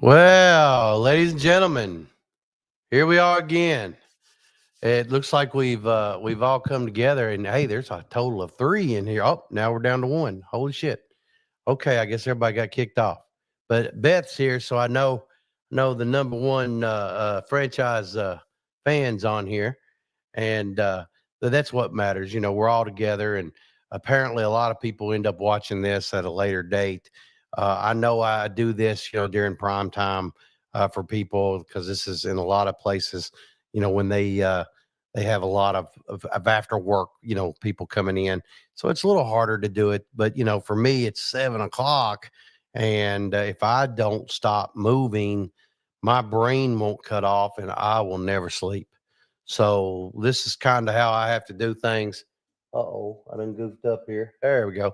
Well, ladies and gentlemen, here we are again. It looks like we've all come together, and hey, there's a total of three in here. Oh, now we're down to one. Holy shit! Okay, I guess everybody got kicked off, but Beth's here, so I know the number one franchise fans on here, and that's what matters. You know, we're all together, and apparently, a lot of people end up watching this at a later date. I know I do this, during prime time for people because this is in a lot of places. When they have a lot of after work, people coming in, so it's a little harder to do it. But for me, it's 7 o'clock, and if I don't stop moving, my brain won't cut off, and I will never sleep. So this is kind of how I have to do things. Uh-oh, I done goofed up here. There we go.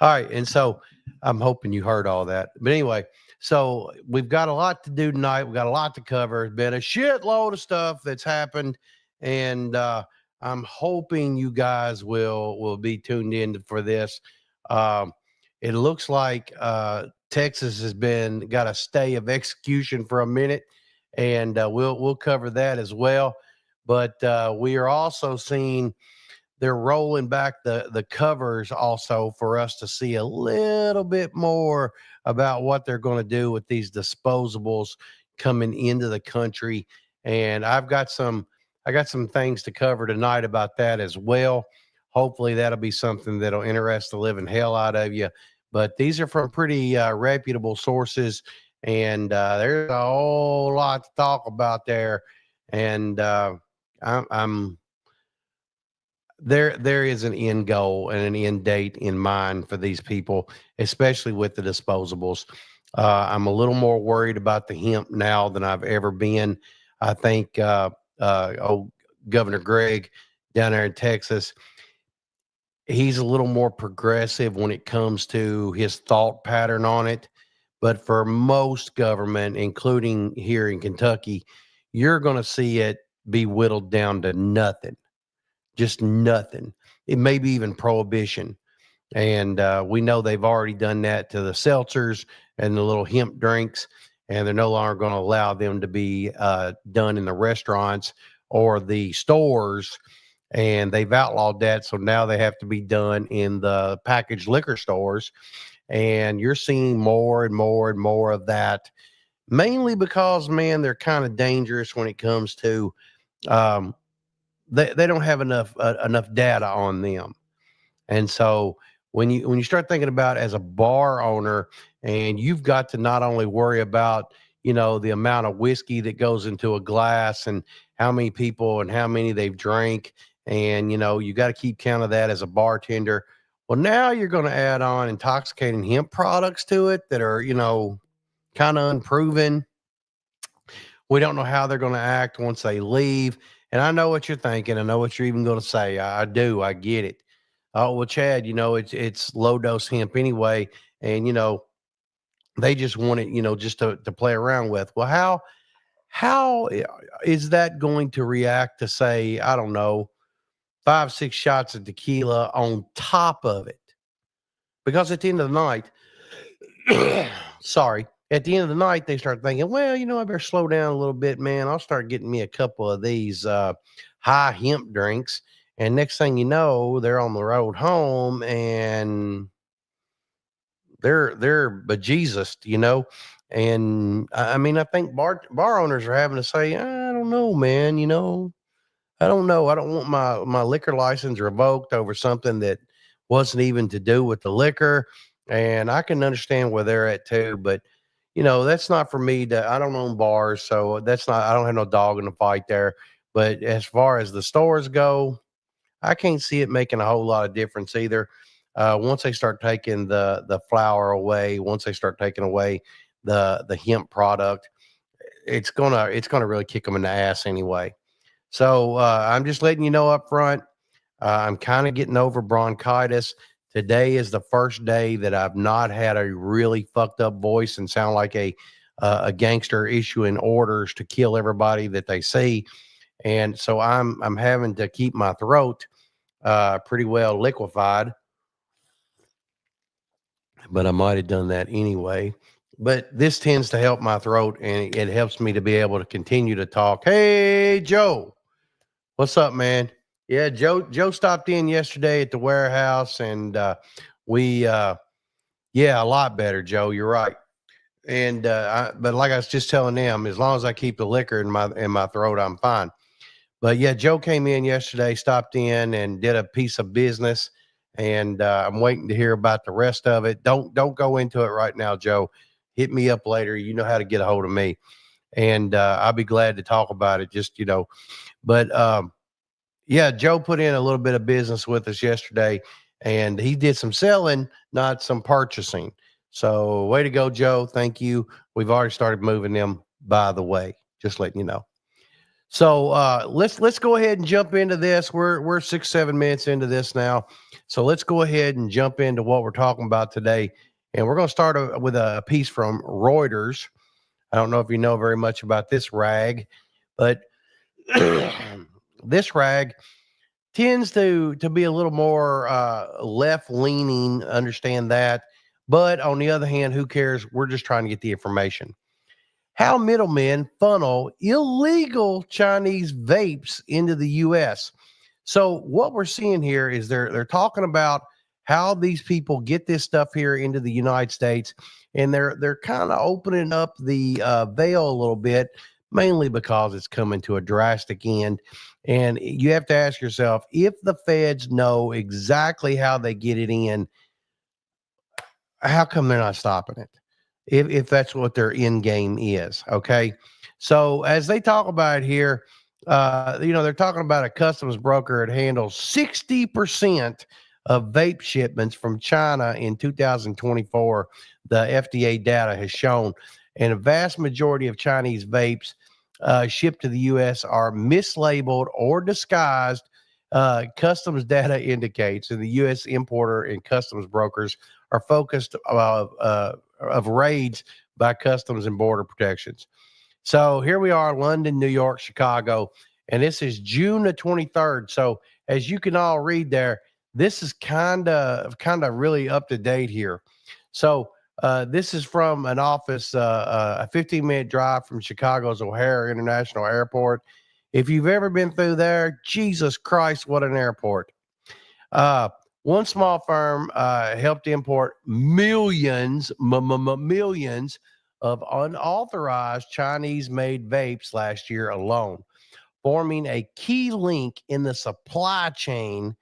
All right. And so I'm hoping you heard all that. But anyway, so we've got a lot to do tonight. We've got a lot to cover. It's been a shitload of stuff that's happened. And I'm hoping you guys will be tuned in for this. Um, it looks like Texas has been got a stay of execution for a minute, and we'll cover that as well. But we are also seeing they're rolling back the covers also for us to see a little bit more about what they're going to do with these disposables coming into the country. And I got some things to cover tonight about that as well. Hopefully that'll be something that'll interest the living hell out of you. But these are from pretty reputable sources, and there's a whole lot to talk about there. And I'm there is an end goal and an end date in mind for these people, especially with the disposables. I'm a little more worried about the hemp now than I've ever been. I think Governor Greg down there in Texas, he's a little more progressive when it comes to his thought pattern on it. But for most government, including here in Kentucky, you're going to see it be whittled down to nothing, just nothing. It may be even prohibition. And we know they've already done that to the seltzers and the little hemp drinks, and they're no longer going to allow them to be done in the restaurants or the stores. And they've outlawed that. So now they have to be done in the packaged liquor stores. And you're seeing more and more and more of that, mainly because, man, they're kind of dangerous when it comes to um, they don't have enough data on them. And so when you start thinking about as a bar owner, and you've got to not only worry about the amount of whiskey that goes into a glass and how many people and how many they've drank, and you got to keep count of that as a bartender. Well, now you're going to add on intoxicating hemp products to it that are kind of unproven. We don't know how they're going to act once they leave. And I know what you're thinking. I know what you're even going to say. I do. I get it. Oh well, Chad, it's low dose hemp anyway, and they just want it, just to play around with. Well, how is that going to react to, say, I don't know, 5 6 shots of tequila on top of it? Because at the end of the night, sorry, at the end of the night, they start thinking, well, I better slow down a little bit, man. I'll start getting me a couple of these high hemp drinks. And next thing you know, they're on the road home and they're bejesus, And I mean, I think bar owners are having to say, I don't know, man, I don't know. I don't want my liquor license revoked over something that wasn't even to do with the liquor. And I can understand where they're at too, but that's not for me I don't own bars, so I don't have no dog in the fight there. But as far as the stores go, I can't see it making a whole lot of difference either. Once they start taking the flour away, once they start taking away the hemp product, it's gonna really kick them in the ass anyway. So I'm just letting you know up front. I'm kind of getting over bronchitis. Today is the first day that I've not had a really fucked up voice and sound like a gangster issuing orders to kill everybody that they see. And so I'm having to keep my throat pretty well liquefied, but I might have done that anyway. but this tends to help my throat, and it helps me to be able to continue to talk. Hey, Joe, what's up, man? Yeah, Joe stopped in yesterday at the warehouse, and we yeah, a lot better, Joe. You're right. And but like I was just telling them, as long as I keep the liquor in my throat, I'm fine. But yeah, Joe came in yesterday, stopped in, and did a piece of business, and I'm waiting to hear about the rest of it. Don't go into it right now, Joe. Hit me up later. You know how to get a hold of me, and I'll be glad to talk about it. Just but yeah, Joe put in a little bit of business with us yesterday, and he did some selling, not some purchasing. So way to go, Joe. Thank you. We've already started moving them, by the way. Just letting you know. So let's go ahead and jump into this. We're 6-7 minutes into this now, so let's go ahead and jump into what we're talking about today. And we're going to start with a piece from Reuters. I don't know if you know very much about this rag, but this rag tends to be a little more left leaning. Understand that, but on the other hand, who cares? We're just trying to get the information. How middlemen funnel illegal Chinese vapes into the U.S. So what we're seeing here is they're talking about how these people get this stuff here into the United States, and they're kind of opening up the veil a little bit, mainly because it's coming to a drastic end. And you have to ask yourself, if the feds know exactly how they get it in, how come they're not stopping it? If that's what their end game is, okay. So as they talk about it here, they're talking about a customs broker that handles 60% of vape shipments from China in 2024. The FDA data has shown, and a vast majority of Chinese vapes shipped to the U.S. are mislabeled or disguised. Customs data indicates, and the U.S. importer and customs brokers are focused of raids by Customs and Border Protections. So here we are, London, New York, Chicago, and this is June the 23rd. So as you can all read there, this is kind of really up to date here. So this is from an office, a 15-minute drive from Chicago's O'Hare International Airport. If you've ever been through there, Jesus Christ, what an airport. Uh, One small firm helped import millions of unauthorized Chinese-made vapes last year alone, forming a key link in the supply chain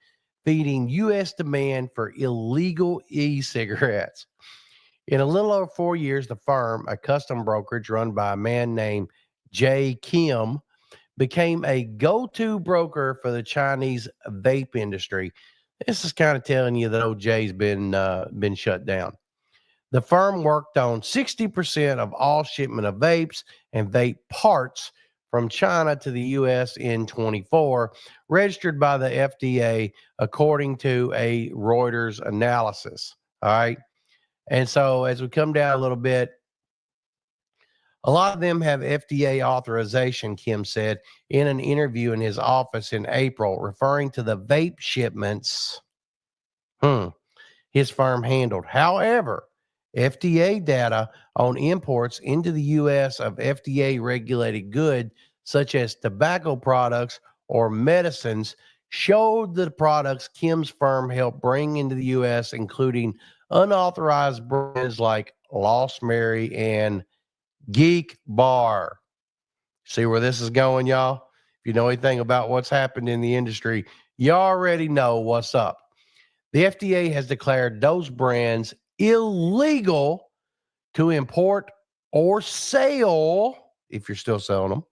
feeding U.S. demand for illegal e-cigarettes. In a little over 4 years, the firm, a custom brokerage run by a man named Jay Kim, became a go-to broker for the Chinese vape industry. This is kind of telling you that OJ's been shut down. The firm worked on 60% of all shipment of vapes and vape parts from China to the U.S. in 24, registered by the FDA, according to a Reuters analysis. All right. And so as we come down a little bit, a lot of them have FDA authorization, Kim said in an interview in his office in April, referring to the vape shipments his firm handled. However, FDA data on imports into the U.S. of FDA regulated goods, such as tobacco products or medicines, showed the products Kim's firm helped bring into the U.S., including unauthorized brands like Lost Mary and Geek Bar. See where this is going, y'all? If you know anything about what's happened in the industry, you already know what's up. The FDA has declared those brands illegal to import or sell, if you're still selling them,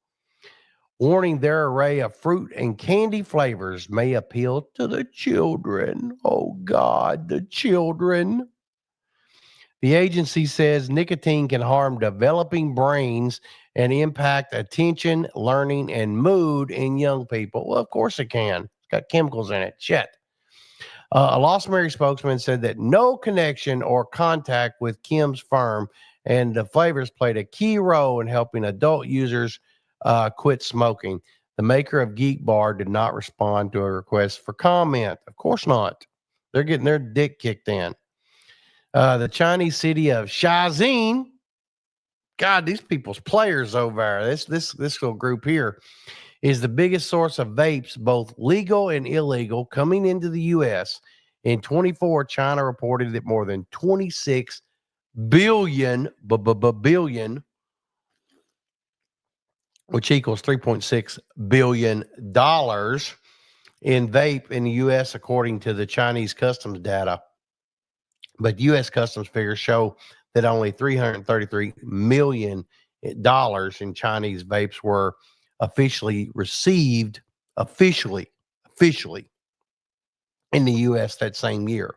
warning their array of fruit and candy flavors may appeal to the children. Oh, God, the children. The agency says nicotine can harm developing brains and impact attention, learning, and mood in young people. Well, of course it can. It's got chemicals in it. Shit. A Lost Mary spokesman said that no connection or contact with Kim's firm and the flavors played a key role in helping adult users quit smoking. The maker of Geek Bar did not respond to a request for comment. Of course not. They're getting their dick kicked in. The Chinese city of Shenzhen, God, these people's players over there. This little group here is the biggest source of vapes, both legal and illegal, coming into the U.S. In 24, China reported that more than 26 billion, which equals $3.6 billion in vape in the U.S., according to the Chinese customs data. But U.S. customs figures show that only $333 million in Chinese vapes were officially received, officially in the U.S. that same year.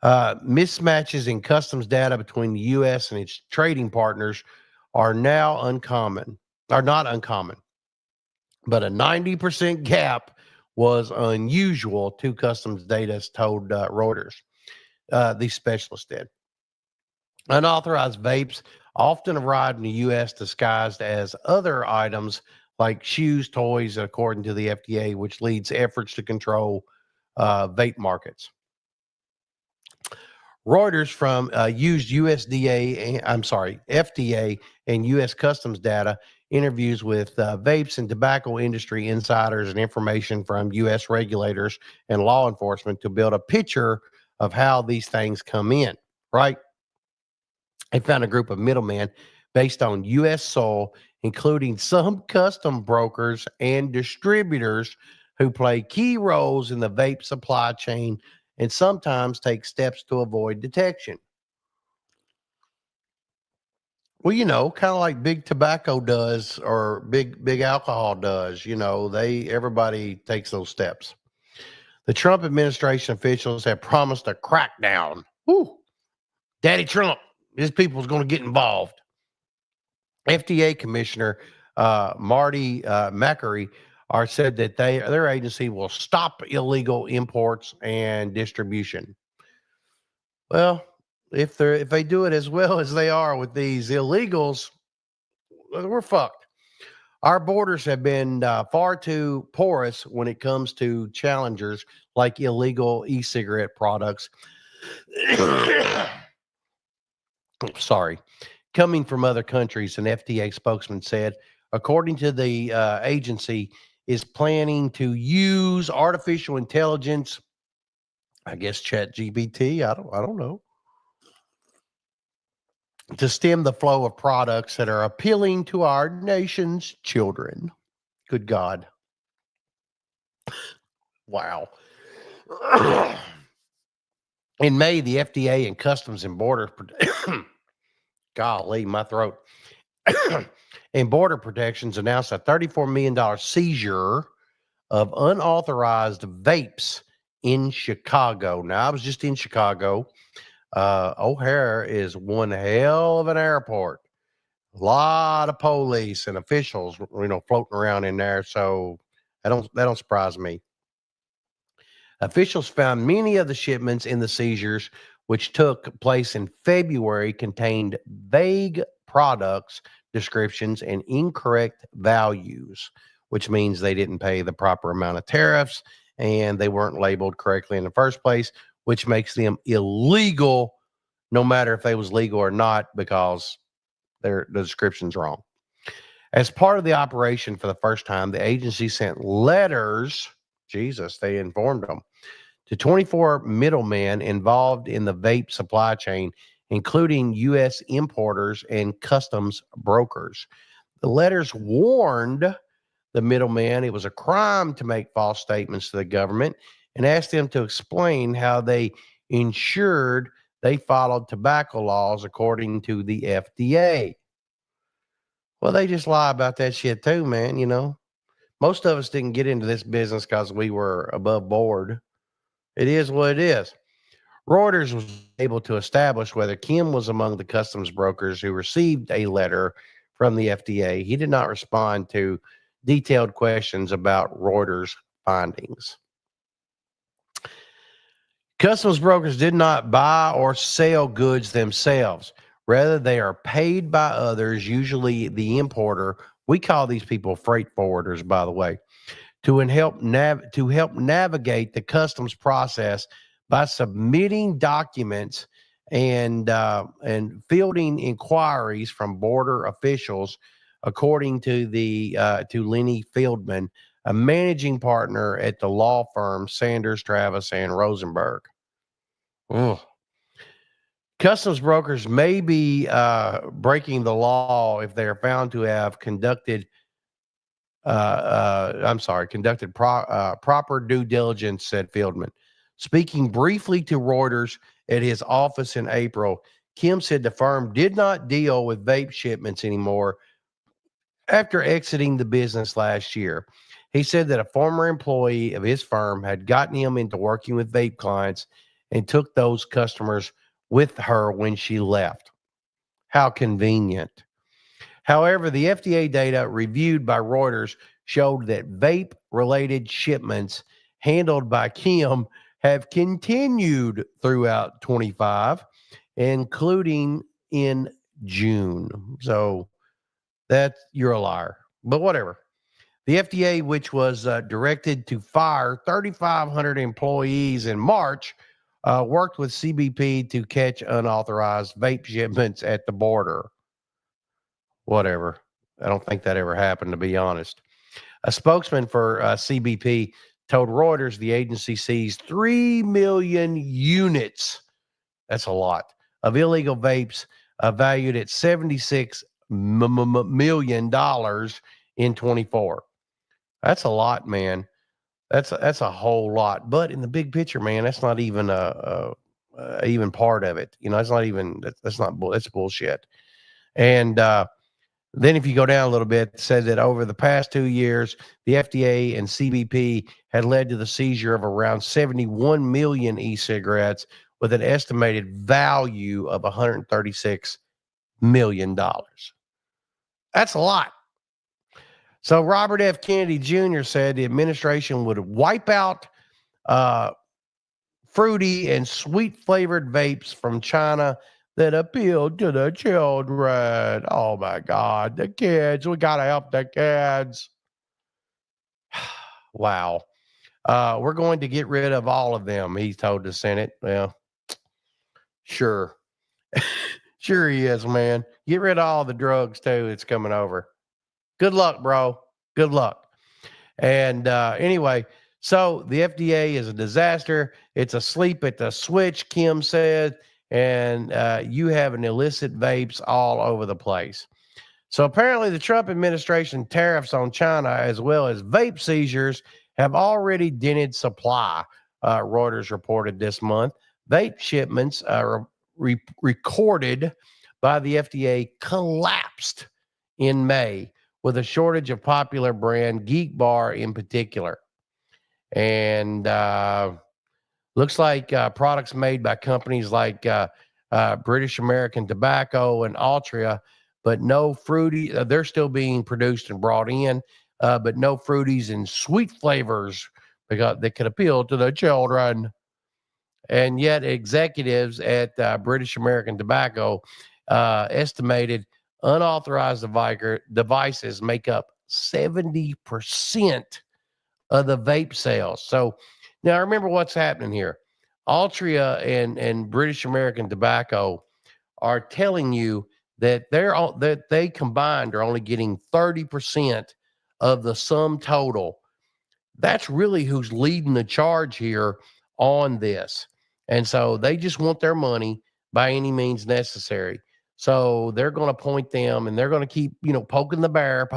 Mismatches in customs data between the U.S. and its trading partners are not uncommon, but a 90% gap was unusual, to customs data told Reuters. These specialists did. Unauthorized vapes often arrive in the U.S. disguised as other items like shoes, toys, according to the FDA, which leads efforts to control vape markets. Reuters from used FDA and U.S. Customs data, interviews with vapes and tobacco industry insiders, and information from U.S. regulators and law enforcement to build a picture of how these things come in, right? They found a group of middlemen based on U.S. soil, including some custom brokers and distributors who play key roles in the vape supply chain and sometimes take steps to avoid detection. Well, kind of like big tobacco does or big alcohol does, everybody takes those steps. The Trump administration officials have promised a crackdown. Woo! Daddy Trump, his people's going to get involved. FDA Commissioner Marty Makary said that their agency will stop illegal imports and distribution. Well, if they do it as well as they are with these illegals, we're fucked. Our borders have been far too porous when it comes to challengers like illegal e-cigarette products. Sorry. Coming from other countries, an FDA spokesman said, according to the agency, is planning to use artificial intelligence, I guess ChatGPT, I don't know, to stem the flow of products that are appealing to our nation's children. Good God. Wow. In May, the FDA and Customs and Border golly, my throat. And Border Protections announced a $34 million seizure of unauthorized vapes in Chicago. Now, I was just in Chicago. O'Hare is one hell of an airport. A lot of police and officials, floating around in there. So that don't surprise me. Officials found many of the shipments in the seizures, which took place in February, contained vague products descriptions and incorrect values, which means they didn't pay the proper amount of tariffs and they weren't labeled correctly in the first place, which makes them illegal, no matter if they was legal or not, because the description's wrong. As part of the operation, for the first time, the agency sent letters, they informed them, to 24 middlemen involved in the vape supply chain, including U.S. importers and customs brokers. The letters warned the middlemen it was a crime to make false statements to the government and asked them to explain how they ensured they followed tobacco laws according to the FDA. Well, they just lie about that shit too, man. Most of us didn't get into this business because we were above board. It is what it is. Reuters was able to establish whether Kim was among the customs brokers who received a letter from the FDA. He did not respond to detailed questions about Reuters' findings. Customs brokers did not buy or sell goods themselves. Rather, they are paid by others, usually the importer. We call these people freight forwarders, by the way, to help navigate the customs process by submitting documents and fielding inquiries from border officials, according to to Lenny Fieldman, a managing partner at the law firm Sanders, Travis, and Rosenberg. Ugh. Customs brokers may be breaking the law if they are found to have conducted proper due diligence, said Fieldman. Speaking briefly to Reuters at his office in April, Kim said the firm did not deal with vape shipments anymore after exiting the business last year. He said that a former employee of his firm had gotten him into working with vape clients and took those customers with her when she left. How convenient. However, the FDA data reviewed by Reuters showed that vape related shipments handled by Kim have continued throughout 25, including in June. So you're a liar, but whatever. The FDA, which was directed to fire 3,500 employees in March, worked with CBP to catch unauthorized vape shipments at the border. Whatever. I don't think that ever happened, to be honest. A spokesman for CBP told Reuters the agency seized 3 million units. That's a lot of illegal vapes valued at $76 million in 24. That's a lot, man. That's a whole lot. But in the big picture, man, that's not even even part of it. You know, that's not even that's bullshit. And then if you go down a little bit, it said that over the past 2 years, the FDA and CBP had led to the seizure of around 71 million e-cigarettes with an estimated value of $136 million. That's a lot. So Robert F. Kennedy Jr. said the administration would wipe out fruity and sweet flavored vapes from China that appealed to the children. Oh my God, the kids. We got to help the kids. Wow. We're going to get rid of all of them, he told the Senate. Well, sure. Sure he is, man. Get rid of all the drugs too. It's coming over. Good luck, bro. Good luck. And anyway, so the FDA is a disaster. It's asleep at the switch, Kim said, and you have an illicit vapes all over the place. So apparently the Trump administration tariffs on China as well as vape seizures have already dented supply, Reuters reported this month. Vape shipments recorded by the FDA collapsed in May, with a shortage of popular brand Geek Bar in particular. And looks like products made by companies like British American Tobacco and Altria, but no fruity, they're still being produced and brought in, but no fruities and sweet flavors because they could appeal to the children. And yet executives at British American Tobacco estimated unauthorized devices make up 70% of the vape sales. So now remember what's happening here. Altria and British American Tobacco are telling you that that they combined are only getting 30% of the sum total. That's really who's leading the charge here on this. And so they just want their money by any means necessary. So they're going to point them and they're going to keep, poking the bear,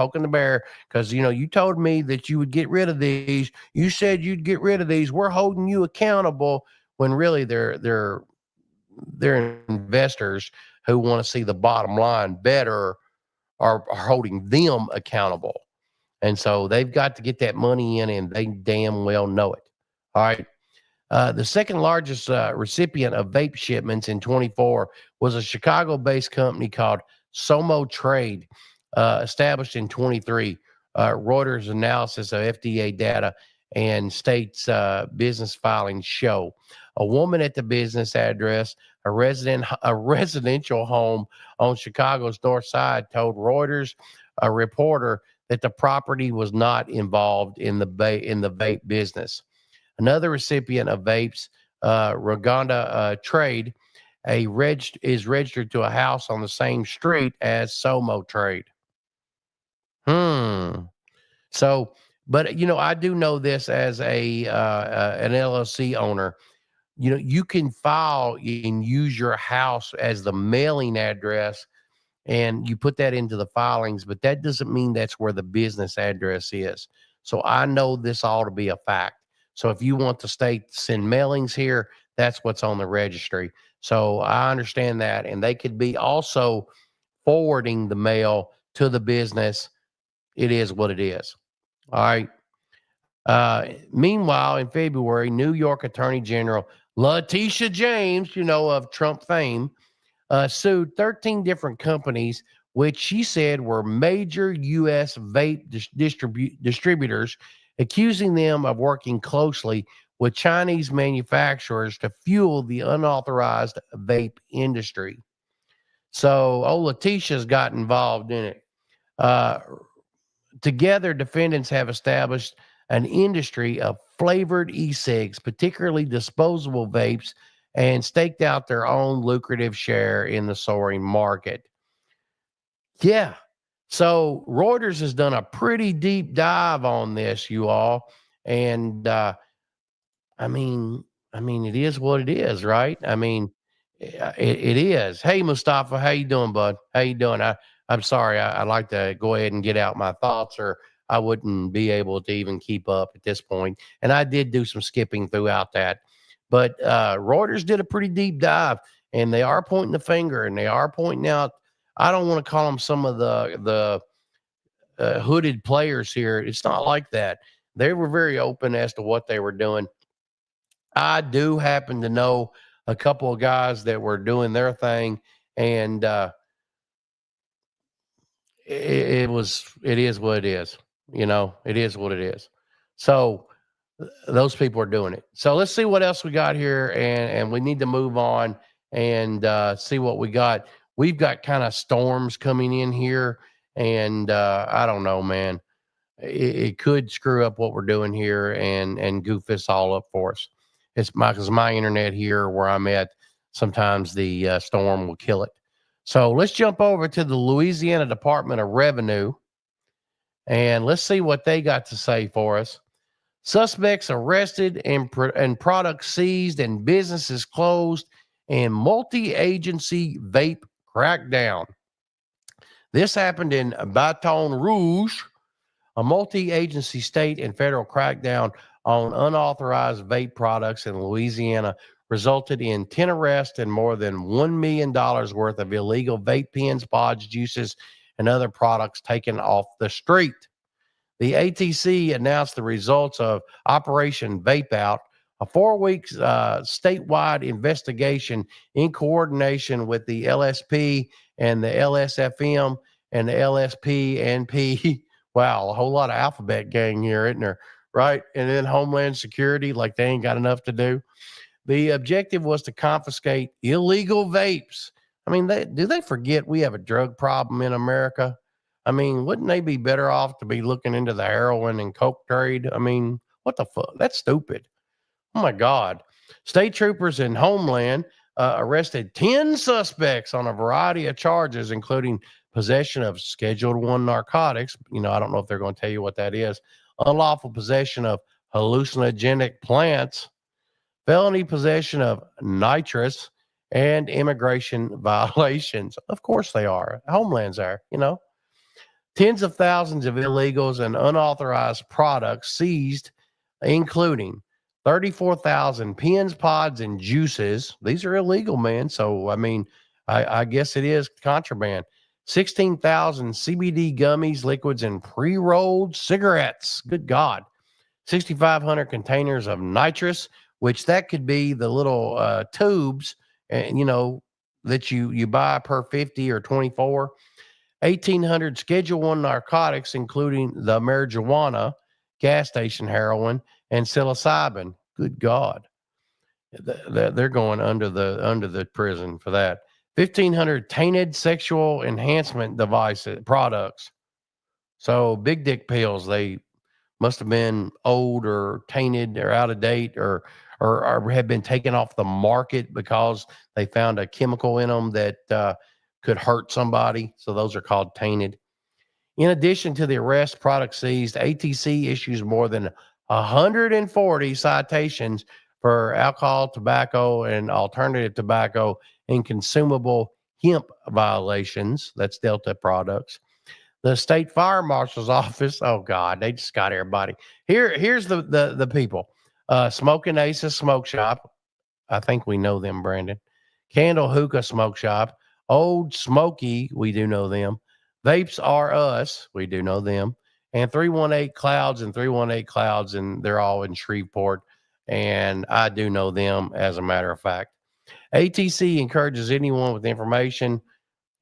because, you told me that you would get rid of these. You said you'd get rid of these. We're holding you accountable, when really they're investors who want to see the bottom line better are holding them accountable. And so they've got to get that money in, and they damn well know it. All right. The second largest recipient of vape shipments in 24 was a Chicago-based company called Somo Trade, established in 23. Reuters analysis of FDA data and states business filings show a woman at the business address, a residential home on Chicago's north side, told Reuters, a reporter, that the property was not involved in the vape business. Another recipient of vapes, Raganda Trade, is registered to a house on the same street as Somo Trade. Hmm. So, but I do know this as an LLC owner. You can file and use your house as the mailing address, and you put that into the filings, but that doesn't mean that's where the business address is. So I know this all to be a fact. So if you want the state to send mailings here, that's what's on the registry. So I understand that, and they could be also forwarding the mail to the business. It is what it is. All right. Meanwhile, in February, New York Attorney General Letitia James, of Trump fame, sued 13 different companies, which she said were major U.S. vape distributors, accusing them of working closely with Chinese manufacturers to fuel the unauthorized vape industry. So, Letitia's got involved in it. Uh, Together, defendants have established an industry of flavored e-cigs, particularly disposable vapes, and staked out their own lucrative share in the soaring market. Yeah. So Reuters has done a pretty deep dive on this, you all. And I mean, it is what it is, right? I mean, it is. Hey, Mustafa, how you doing, bud? How you doing? I'm sorry. I'd like to go ahead and get out my thoughts, or I wouldn't be able to even keep up at this point. And I did do some skipping throughout that, but Reuters did a pretty deep dive, and they are pointing the finger, and they are pointing out. I don't want to call them some of the hooded players here. It's not like that. They were very open as to what they were doing. I do happen to know a couple of guys that were doing their thing, and it is what it is. It is what it is. So those people are doing it. So let's see what else we got here, and we need to move on and see what we got. We've got kind of storms coming in here, and I don't know, man. It could screw up what we're doing here and goof this all up for us. It's because my internet here where I'm at, sometimes the storm will kill it. So let's jump over to the Louisiana Department of Revenue, and let's see what they got to say for us. Suspects arrested and products seized and businesses closed and multi-agency vape crackdown. This happened in Baton Rouge. A multi-agency state and federal crackdown on unauthorized vape products in Louisiana resulted in 10 arrests and more than $1 million worth of illegal vape pens, pods, juices, and other products taken off the street. The ATC announced the results of Operation Vape Out, a 4-week statewide investigation in coordination with the LSP and the LSFM and the LSP and P. Wow, a whole lot of alphabet gang here, isn't there? Right. And then Homeland Security, like they ain't got enough to do. The objective was to confiscate illegal vapes. I mean, do they forget we have a drug problem in America? I mean, wouldn't they be better off to be looking into the heroin and coke trade? I mean, what the fuck? That's stupid. Oh my God. State troopers in Homeland arrested 10 suspects on a variety of charges, including possession of Scheduled 1 narcotics. I don't know if they're going to tell you what that is. Unlawful possession of hallucinogenic plants, felony possession of nitrous, and immigration violations. Of course they are. Homeland's there. Tens of thousands of illegals and unauthorized products seized, including 34,000 pens, pods, and juices. These are illegal, man. So, I mean, I guess it is contraband. 16,000 CBD gummies, liquids, and pre rolled cigarettes. Good God. 6,500 containers of nitrous, which that could be the little tubes, and that you buy per 50 or 24. 1,800 Schedule 1 narcotics, including the marijuana, gas station heroin, and psilocybin. Good God. They're going under the prison for that. 1,500 tainted sexual enhancement devices products. So big dick pills, they must have been old or tainted or out of date, or or have been taken off the market because they found a chemical in them that could hurt somebody. So those are called tainted. In addition to the arrest, products seized, ATC issues more than 140 citations for alcohol, tobacco, and alternative tobacco and consumable hemp violations. That's Delta products. The state fire marshal's office. Oh God, they just got everybody. Here's the people. Smoking Aces Smoke Shop. I think we know them, Brandon. Candle Hookah Smoke Shop. Old Smoky, we do know them. Vapes Are Us, we do know them. And 318 Clouds and 318 Clouds, and they're all in Shreveport. And I do know them, as a matter of fact. ATC encourages anyone with information,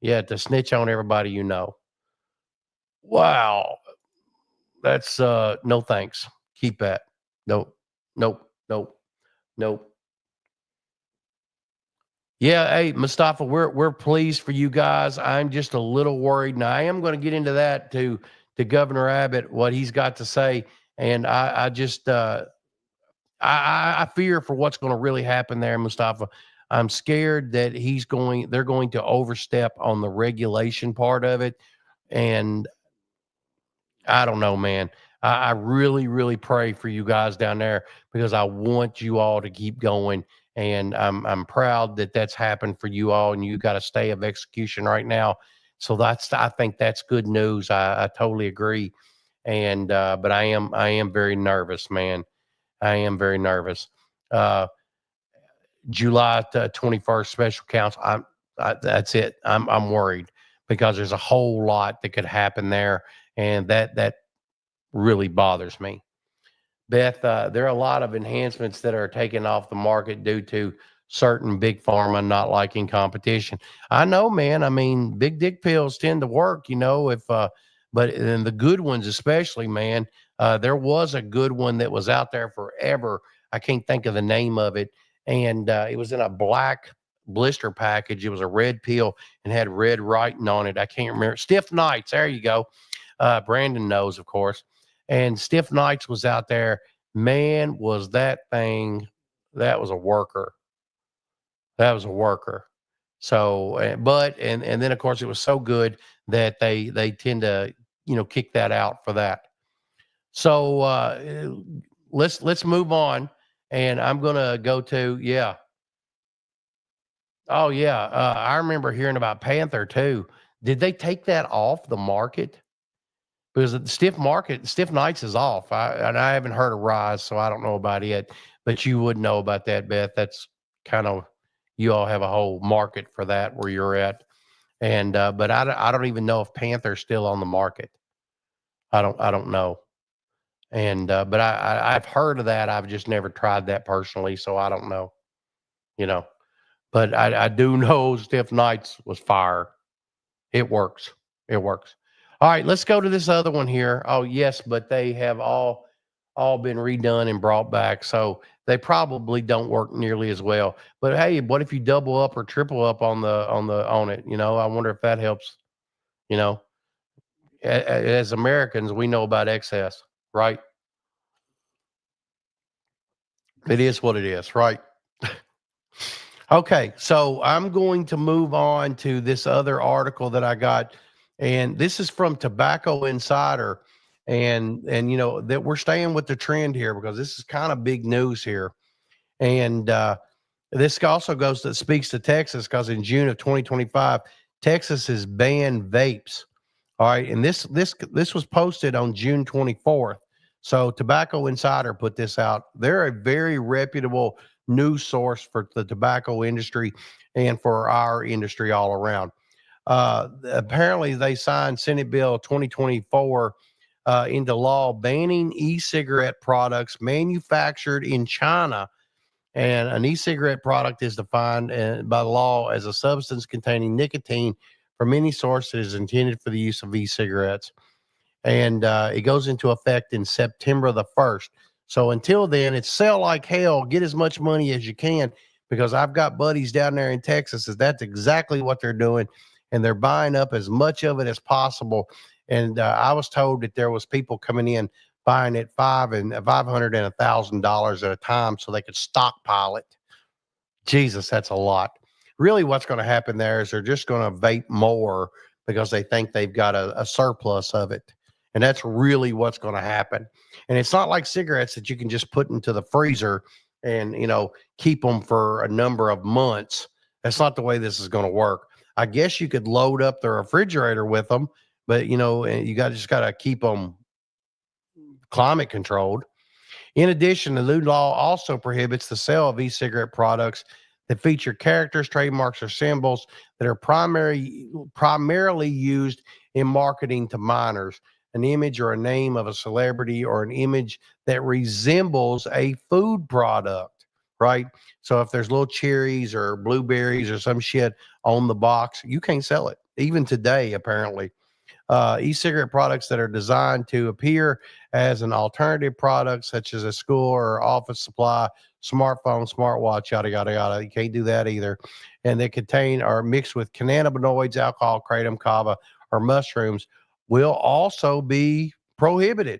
to snitch on everybody you know. Wow. That's no thanks. Keep that. Nope. Nope. Nope. Nope. Yeah, hey Mustafa, we're pleased for you guys. I'm just a little worried, and I am going to get into that to Governor Abbott, what he's got to say, and I just I fear for what's going to really happen there, Mustafa. I'm scared that they're going to overstep on the regulation part of it, and I don't know, man. I really, really pray for you guys down there because I want you all to keep going. And I'm proud that that's happened for you all, and you got a stay of execution right now. So I think that's good news. I totally agree. And but I am very nervous, man. I am very nervous. Uh, July 21st special counsel. That's it. I'm worried because there's a whole lot that could happen there, and that really bothers me. Beth, there are a lot of enhancements that are taken off the market due to certain big pharma not liking competition. I know, man. I mean, big dick pills tend to work, but and the good ones, especially, man. There was a good one that was out there forever. I can't think of the name of it. And it was in a black blister package. It was a red pill and had red writing on it. I can't remember. Stiff Nights. There you go. Brandon knows, of course. And Stiff Nights was out there. Man, was that thing, that was a worker. That was a worker. So, and then of course it was so good that they tend to, kick that out for that. So, let's move on. And I'm going to go to, yeah. Oh yeah. I remember hearing about Panther too. Did they take that off the market? Because the Stiff Nights is off. I haven't heard of Rise, so I don't know about it. But you would know about that, Beth. That's kind of, you all have a whole market for that where you're at. And but I don't even know if Panther's still on the market. I don't know. And but I've heard of that. I've just never tried that personally, so I don't know. You know, but I do know Stiff Nights was fire. It works. It works. All right, let's go to this other one here. Oh, yes, but they have all been redone and brought back, so they probably don't work nearly as well. But hey, what if you double up or triple up on it? I wonder if that helps. You know, as Americans, we know about excess, right? It is what it is, right? Okay, so I'm going to move on to this other article that I got, and this is from Tobacco Insider, and that we're staying with the trend here because this is kind of big news here, and this also speaks to Texas because in June of 2025, Texas has banned vapes. All right, and this was posted on June 24th. So Tobacco Insider put this out. They're a very reputable news source for the tobacco industry and for our industry all around. Apparently, they signed Senate Bill 2024 into law banning e-cigarette products manufactured in China. And an e-cigarette product is defined by law as a substance containing nicotine from any source that is intended for the use of e-cigarettes. And it goes into effect in September the 1st. So until then, it's sell like hell, get as much money as you can, because I've got buddies down there in Texas that's exactly what they're doing, and they're buying up as much of it as possible. And I was told that there was people coming in buying it $500 and $1,000 at a time so they could stockpile it. Jesus, that's a lot. Really, what's going to happen there is they're just going to vape more because they think they've got a surplus of it. And that's really what's going to happen. And it's not like cigarettes that you can just put into the freezer and, keep them for a number of months. That's not the way this is going to work. I guess you could load up the refrigerator with them, but, you just got to keep them climate controlled. In addition, the new law also prohibits the sale of e-cigarette products that feature characters, trademarks, or symbols that are primarily used in marketing to minors. An image or a name of a celebrity or an image that resembles a food product, right? So if there's little cherries or blueberries or some shit on the box, you can't sell it. Even today, apparently. E-cigarette products that are designed to appear as an alternative product, such as a school or office supply, smartphone, smartwatch, yada, yada, yada. You can't do that either. And they contain or mixed with cannabinoids, alcohol, kratom, kava, or mushrooms will also be prohibited.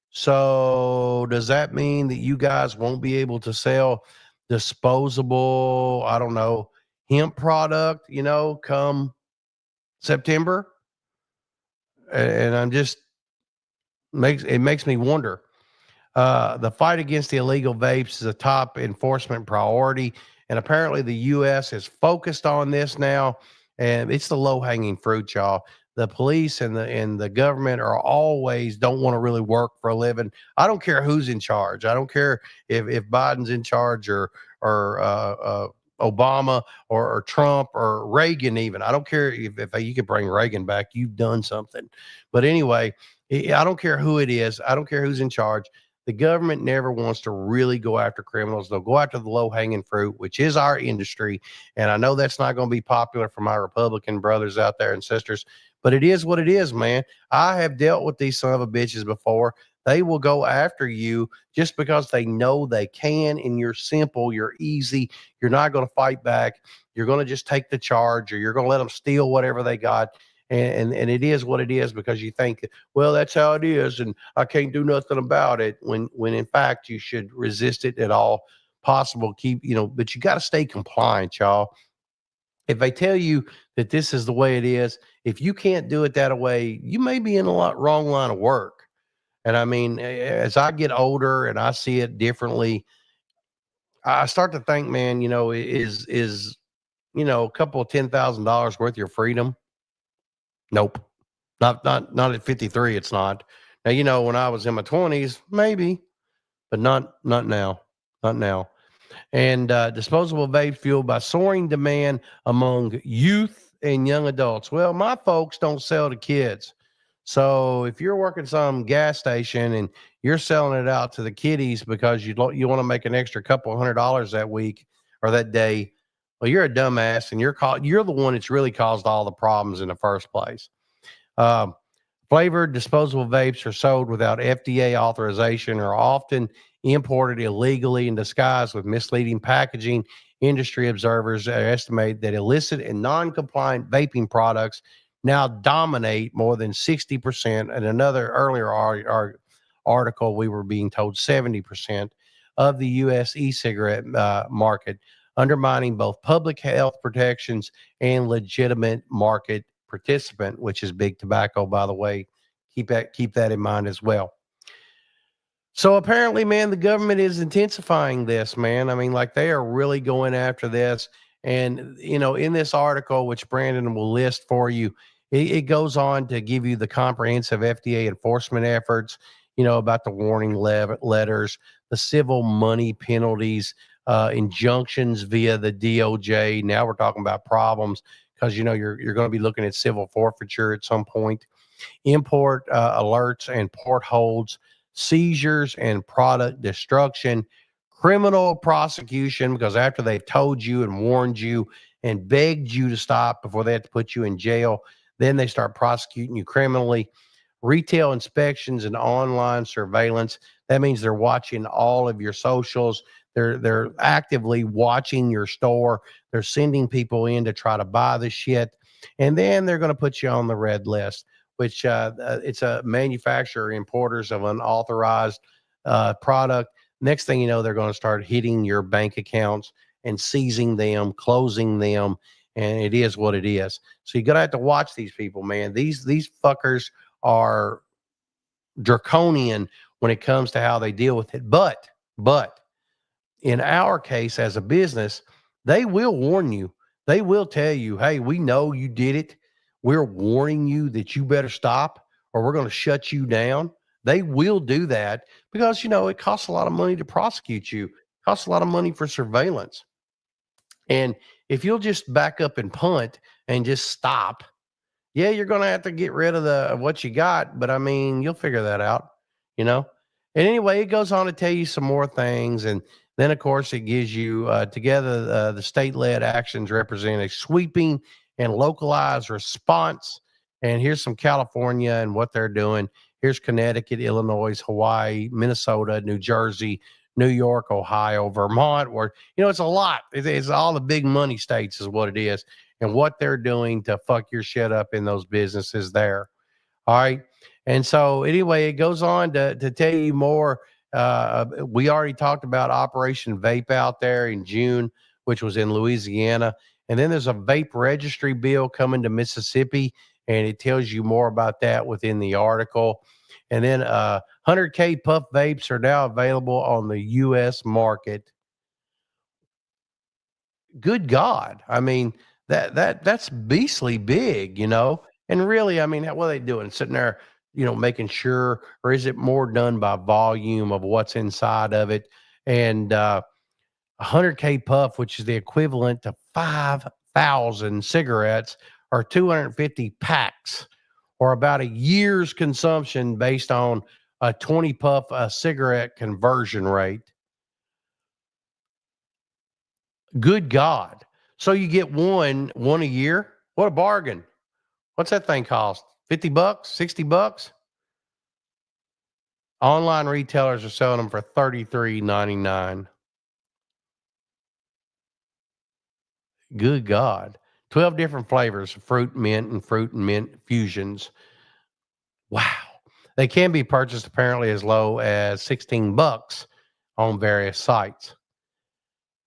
So does that mean that you guys won't be able to sell disposable, I don't know, hemp product, come September? And I'm just makes me wonder. The fight against the illegal vapes is a top enforcement priority, and apparently the U.S. is focused on this now. And it's the low hanging fruit, y'all. The police and the government are always don't want to really work for a living. I don't care who's in charge. I don't care if Biden's in charge or Obama or Trump or Reagan. Even I don't care if you could bring Reagan back. You've done something. But anyway, I don't care who it is. I don't care who's in charge. The government never wants to really go after criminals. They'll go after the low hanging fruit, which is our industry. And I know that's not going to be popular for my Republican brothers out there and sisters, but it is what it is, man. I have dealt with these son of a bitches before. They will go after you just because they know they can, and you're simple, you're easy, you're not going to fight back. You're going to just take the charge, or you're going to let them steal whatever they got. And it is what it is because you think, well, that's how it is, and I can't do nothing about it. When in fact you should resist it at all possible. But you got to stay compliant, y'all. If they tell you that this is the way it is, if you can't do it that way, you may be in a wrong line of work. And I mean, as I get older and I see it differently, I start to think, man, is a couple of $10,000 worth of your freedom? Nope. Not at 53, it's not. Now, when I was in my 20s, maybe, but not now. Not now. And disposable vapes fueled by soaring demand among youth and young adults. Well, my folks don't sell to kids. So if you're working some gas station and you're selling it out to the kiddies because you want to make an extra couple $100 that week or that day, well, you're a dumbass, and you're the one that's really caused all the problems in the first place. Um, Flavored disposable vapes are sold without FDA authorization, or often imported illegally and disguised with misleading packaging. Industry observers estimate that illicit and non-compliant vaping products now dominate more than 60%. And another earlier article, we were being told 70% of the U.S. e-cigarette market, undermining both public health protections and legitimate market participant, which is big tobacco, by the way. Keep that in mind as well. So apparently, man, the government is intensifying this, man. I mean, like, they are really going after this. And, in this article, which Brandon will list for you, it goes on to give you the comprehensive FDA enforcement efforts, about the warning letters, the civil money penalties, injunctions via the DOJ. Now we're talking about problems because, you're going to be looking at civil forfeiture at some point, import alerts and port holds, seizures and product destruction, criminal prosecution, because after they've told you and warned you and begged you to stop before they have to put you in jail, then they start prosecuting you criminally. Retail inspections and online surveillance. That means they're watching all of your socials. They're actively watching your store. They're sending people in to try to buy the shit. And then they're going to put you on the red list. which it's a manufacturer importers of unauthorized product. Next thing you know, they're going to start hitting your bank accounts and seizing them, closing them, and it is what it is. So you're gonna have to watch these people, man. These fuckers are draconian when it comes to how they deal with it. But in our case as a business, they will warn you. They will tell you, hey, we know you did it. We're warning you that you better stop or we're going to shut you down. They will do that because, it costs a lot of money to prosecute you, it costs a lot of money for surveillance. And if you'll just back up and punt and just stop, yeah, you're going to have to get rid of the of what you got, but I mean, you'll figure that out, you know. And anyway, it goes on to tell you some more things, and then of course it gives you together the state-led actions represent a sweeping and localized response. And here's some California and what they're doing. Here's Connecticut, Illinois, Hawaii, Minnesota, New Jersey, New York, Ohio, Vermont. Where it's a lot. It's all the big money states, is what it is, and what they're doing to fuck your shit up in those businesses there. All right. And so, anyway, it goes on to tell you more. We already talked about Operation Vape out there in June, which was in Louisiana. And then there's a vape registry bill coming to Mississippi, and it tells you more about that within the article. And then 100K puff vapes are now available on the U.S. market. Good God. I mean, that's beastly big, And really, I mean, what are they doing? Sitting there, making sure, or is it more done by volume of what's inside of it? And 100K puff, which is the equivalent to 5,000 cigarettes or 250 packs, or about a year's consumption based on a 20 puff a cigarette conversion rate. Good God. So you get one a year? What a bargain. What's that thing cost? 50 bucks, 60 bucks? Online retailers are selling them for $33.99. Good God. 12 different flavors, fruit, and mint fusions. Wow. They can be purchased apparently as low as 16 bucks on various sites.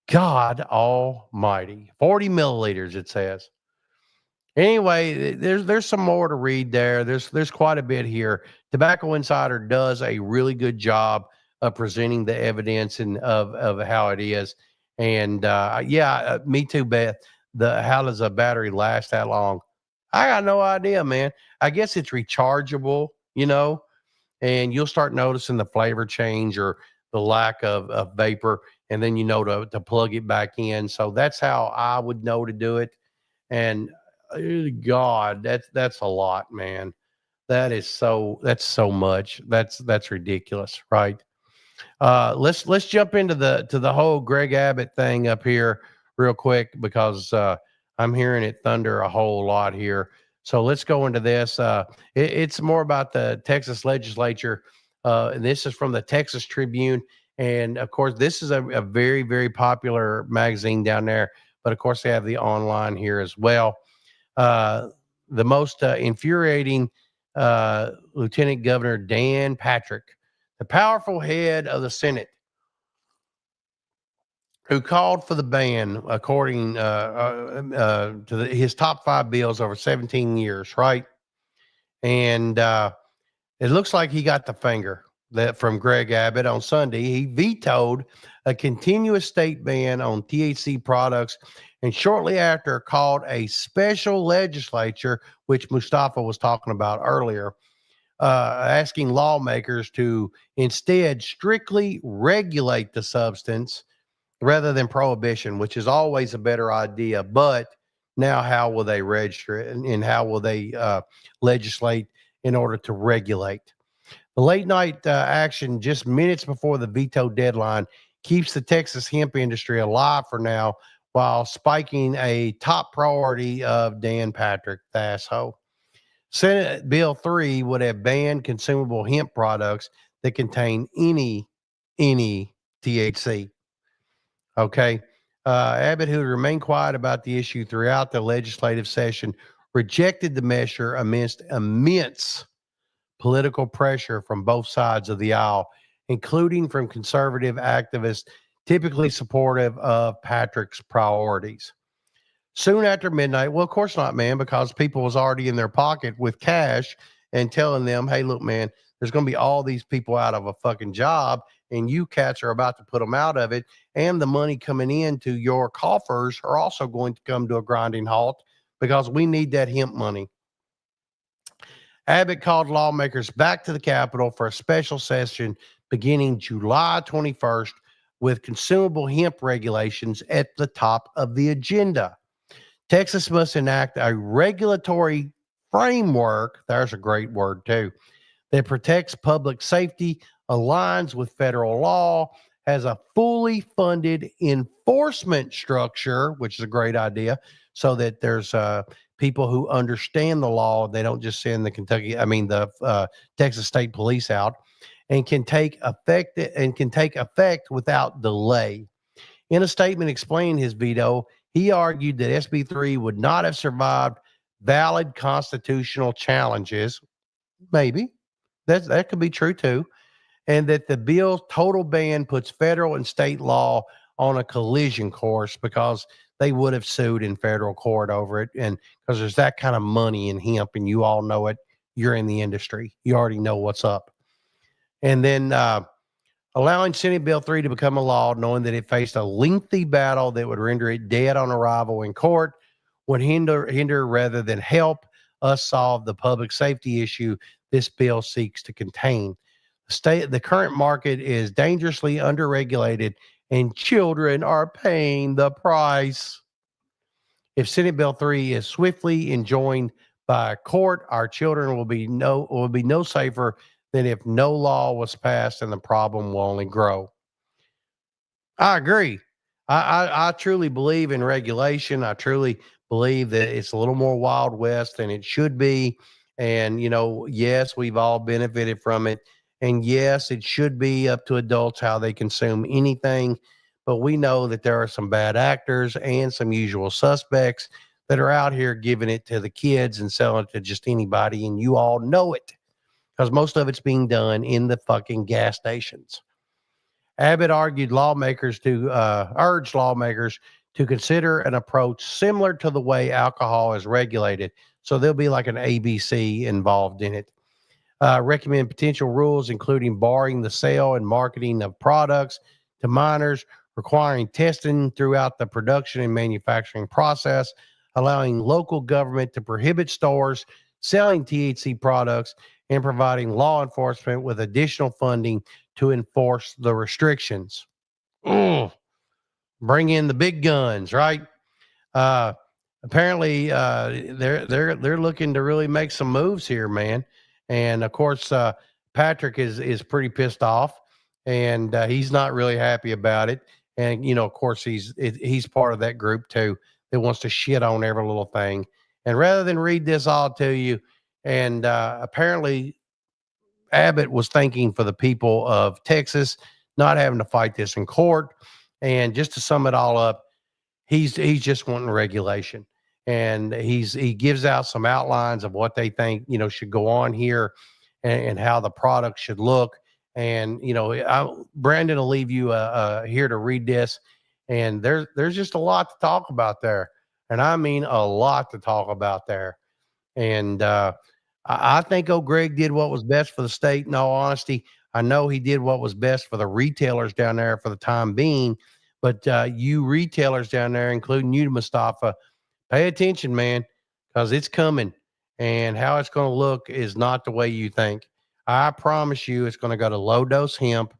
God almighty. 40 milliliters, it says. Anyway, there's some more to read there. There's quite a bit here. Tobacco Insider does a really good job of presenting the evidence and of how it is. And me too, Beth. The how does a battery last that long? I got no idea, man. I guess it's rechargeable, and you'll start noticing the flavor change or the lack of vapor, and then to plug it back in. So that's how I would know to do it. And God, that's a lot, man. That's so much. That's ridiculous, right? Let's jump into the whole Greg Abbott thing up here real quick because I'm hearing it thunder a whole lot here. So let's go into this. It's more about the Texas legislature. And this is from the Texas Tribune. And of course, this is a very, very popular magazine down there. But of course, they have the online here as well. The most infuriating Lieutenant Governor Dan Patrick, the powerful head of the Senate, who called for the ban, according to his top 5 bills over 17 years, right? And it looks like he got the finger that from Greg Abbott on Sunday. He vetoed a continuous state ban on THC products, and shortly after called a special legislature, which Mustafa was talking about earlier, asking lawmakers to instead strictly regulate the substance rather than prohibition, which is always a better idea. But now, how will they register it, and how will they legislate in order to regulate? The late night action just minutes before the veto deadline keeps the Texas hemp industry alive for now, while spiking a top priority of Dan Patrick, the asshole. Senate Bill 3 would have banned consumable hemp products that contain any THC. Okay. Abbott, who remained quiet about the issue throughout the legislative session, rejected the measure amidst immense political pressure from both sides of the aisle, including from conservative activists typically supportive of Patrick's priorities. Soon after midnight, well, of course not, man, because people was already in their pocket with cash and telling them, hey, look, man, there's going to be all these people out of a fucking job, and you cats are about to put them out of it. And the money coming into your coffers are also going to come to a grinding halt because we need that hemp money. Abbott called lawmakers back to the Capitol for a special session beginning July 21st with consumable hemp regulations at the top of the agenda. Texas must enact a regulatory framework, there's a great word too, that protects public safety, aligns with federal law, has a fully funded enforcement structure, which is a great idea, so that there's people who understand the law. They don't just send the Texas State Police out, and can take effect without delay. In a statement explaining his veto, he argued that SB 3 would not have survived valid constitutional challenges. Maybe that could be true too. And that the bill's total ban puts federal and state law on a collision course because they would have sued in federal court over it. And because there's that kind of money in hemp, and you all know it, you're in the industry, you already know what's up. And then allowing Senate Bill 3 to become a law, knowing that it faced a lengthy battle that would render it dead on arrival in court, would hinder rather than help us solve the public safety issue this bill seeks to contain. The current market is dangerously underregulated, and children are paying the price. If Senate Bill 3 is swiftly enjoined by a court, our children will be no safer than if no law was passed, and the problem will only grow. I agree. I truly believe in regulation. I truly believe that it's a little more Wild West than it should be. And, yes, we've all benefited from it. And yes, it should be up to adults how they consume anything. But we know that there are some bad actors and some usual suspects that are out here giving it to the kids and selling it to just anybody. And you all know it because most of it's being done in the fucking gas stations. Abbott urged lawmakers to consider an approach similar to the way alcohol is regulated. So there'll be like an ABC involved in it. Recommend potential rules, including barring the sale and marketing of products to minors, requiring testing throughout the production and manufacturing process, allowing local government to prohibit stores selling THC products, and providing law enforcement with additional funding to enforce the restrictions. Bring in the big guns, right? Uh, Apparently, they're looking to really make some moves here, man. And of course, Patrick is pretty pissed off, and he's not really happy about it. And of course, he's part of that group too that wants to shit on every little thing. And rather than read this all to you, and apparently Abbott was thinking for the people of Texas not having to fight this in court. And just to sum it all up, he's just wanting regulation, and he gives out some outlines of what they think should go on here, and how the product should look. And Brandon will leave you here to read this, and there's just a lot to talk about there, and I mean a lot to talk about there. And I think old Greg did what was best for the state. In all honesty, I know he did what was best for the retailers down there for the time being. But you retailers down there, including you, Mustafa, pay attention, man, because it's coming. And how it's going to look is not the way you think. I promise you, it's going to go to low dose hemp.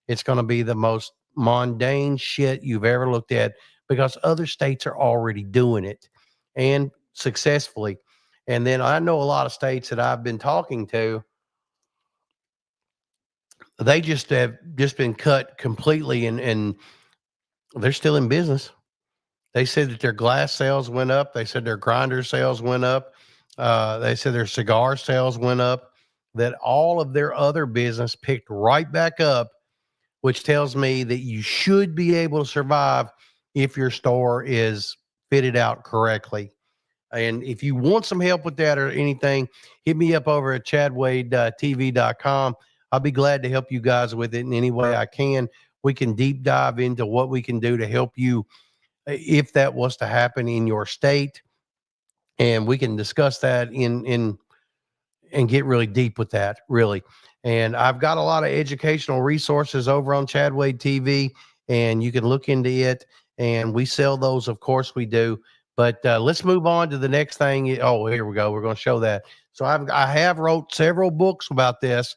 It's going to be the most mundane shit you've ever looked at, because other states are already doing it and successfully. And then I know a lot of states that I've been talking to, they just have just been cut completely, and they're still in business. They said that their glass sales went up. They said their grinder sales went up. They said their cigar sales went up, that all of their other business picked right back up, which tells me that you should be able to survive if your store is fitted out correctly. And if you want some help with that or anything, hit me up over at chadwadetv.com. I'll be glad to help you guys with it in any way I can. We can deep dive into what we can do to help you if that was to happen in your state. And we can discuss that in and get really deep with that, really. And I've got a lot of educational resources over on Chadwade TV, and you can look into it. And we sell those, of course, we do. But let's move on to the next thing. Oh, here we go. We're going to show that. So I have wrote several books about this,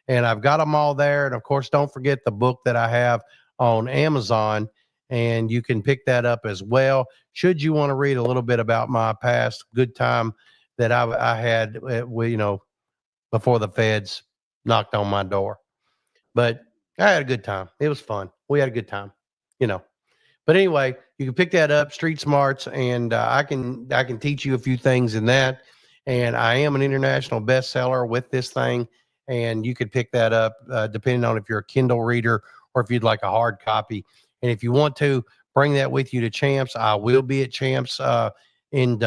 and I've got them all there. And of course, don't forget the book that I have on Amazon, and you can pick that up as well. Should you want to read a little bit about my past good time that I had, before the feds knocked on my door. But I had a good time. It was fun. We had a good time, you know. But anyway, you can pick that up, Street Smarts, and I can teach you a few things in that. And I am an international bestseller with this thing, and you could pick that up depending on if you're a Kindle reader or if you'd like a hard copy. And if you want to bring that with you to Champs, I will be at Champs in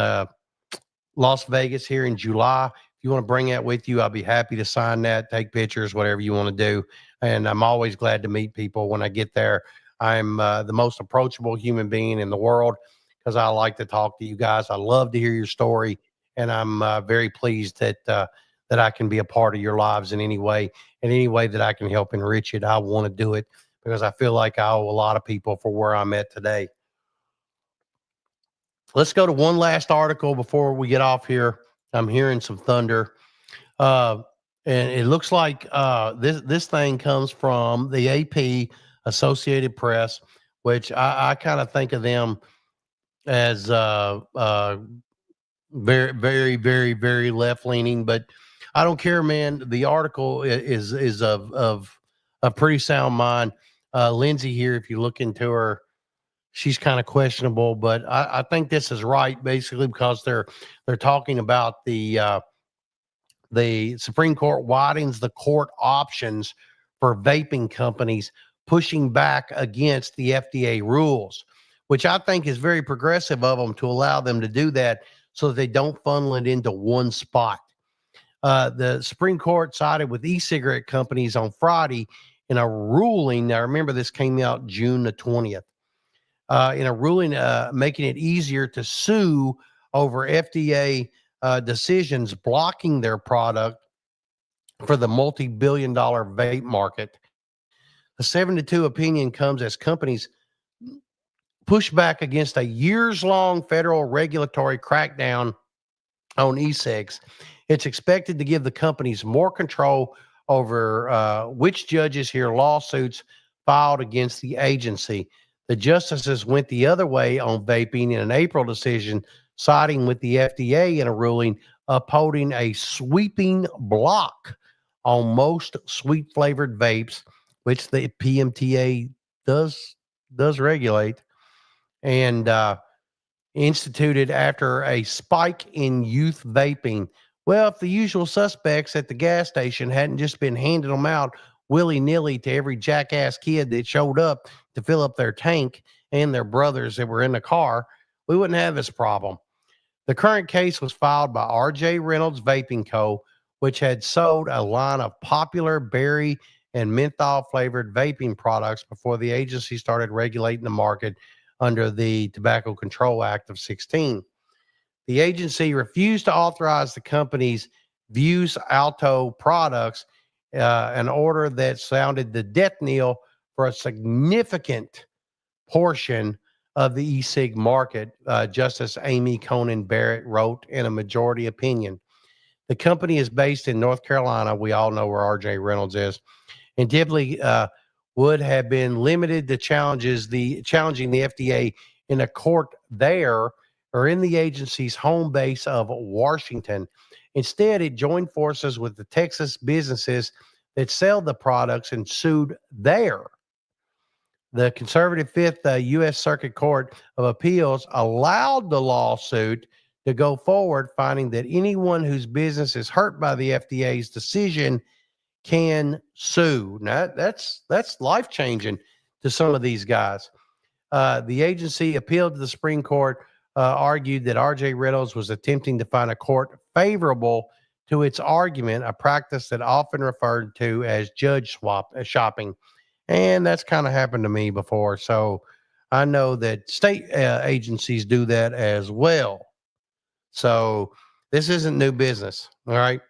Las Vegas here in July. If you want to bring that with you, I'll be happy to sign that, take pictures, whatever you want to do. And I'm always glad to meet people when I get there. I'm the most approachable human being in the world because I like to talk to you guys. I love to hear your story, and I'm very pleased that I can be a part of your lives in any way that I can help enrich it. I want to do it because I feel like I owe a lot of people for where I'm at today. Let's go to one last article before we get off here. I'm hearing some thunder. Uh, and it looks like this thing comes from the AP, Associated Press, which I kind of think of them as very, very, very, very left leaning. But I don't care, man. The article is of a pretty sound mind. Lindsay here, if you look into her, she's kind of questionable, but I think this is right, basically because they're talking about the Supreme Court widens the court options for vaping companies, pushing back against the FDA rules, which I think is very progressive of them to allow them to do that so that they don't funnel it into one spot. The Supreme Court sided with e-cigarette companies on Friday in a ruling. Now, remember, this came out June the 20th. In a ruling making it easier to sue over FDA decisions blocking their product for the multi-billion-dollar vape market. The 7-2 opinion comes as companies push back against a years-long federal regulatory crackdown on e-cigs. It's expected to give the companies more control over which judges hear lawsuits filed against the agency. The justices went the other way on vaping in an April decision, siding with the FDA in a ruling upholding a sweeping block on most sweet flavored vapes, which the PMTA does regulate, and instituted after a spike in youth vaping. Well, if the usual suspects at the gas station hadn't just been handing them out willy-nilly to every jackass kid that showed up to fill up their tank and their brothers that were in the car, we wouldn't have this problem. The current case was filed by R.J. Reynolds Vaping Co., which had sold a line of popular berry and menthol flavored vaping products before the agency started regulating the market under the Tobacco Control Act of 16. The agency refused to authorize the company's Vuse Alto products, an order that sounded the death knell for a significant portion of the e-cig market, Justice Amy Coney Barrett wrote in a majority opinion. The company is based in North Carolina. We all know where R.J. Reynolds is, and typically would have been limited to challenging the FDA in a court there or in the agency's home base of Washington. Instead, it joined forces with the Texas businesses that sell the products and sued there. The conservative Fifth U.S. Circuit Court of Appeals allowed the lawsuit to go forward, finding that anyone whose business is hurt by the FDA's decision can sue. Now, that's life-changing to some of these guys. The agency appealed to the Supreme Court, argued that RJ Reynolds was attempting to find a court favorable to its argument, a practice that often referred to as judge swap shopping. And that's kind of happened to me before. So I know that state agencies do that as well. So this isn't new business. All right.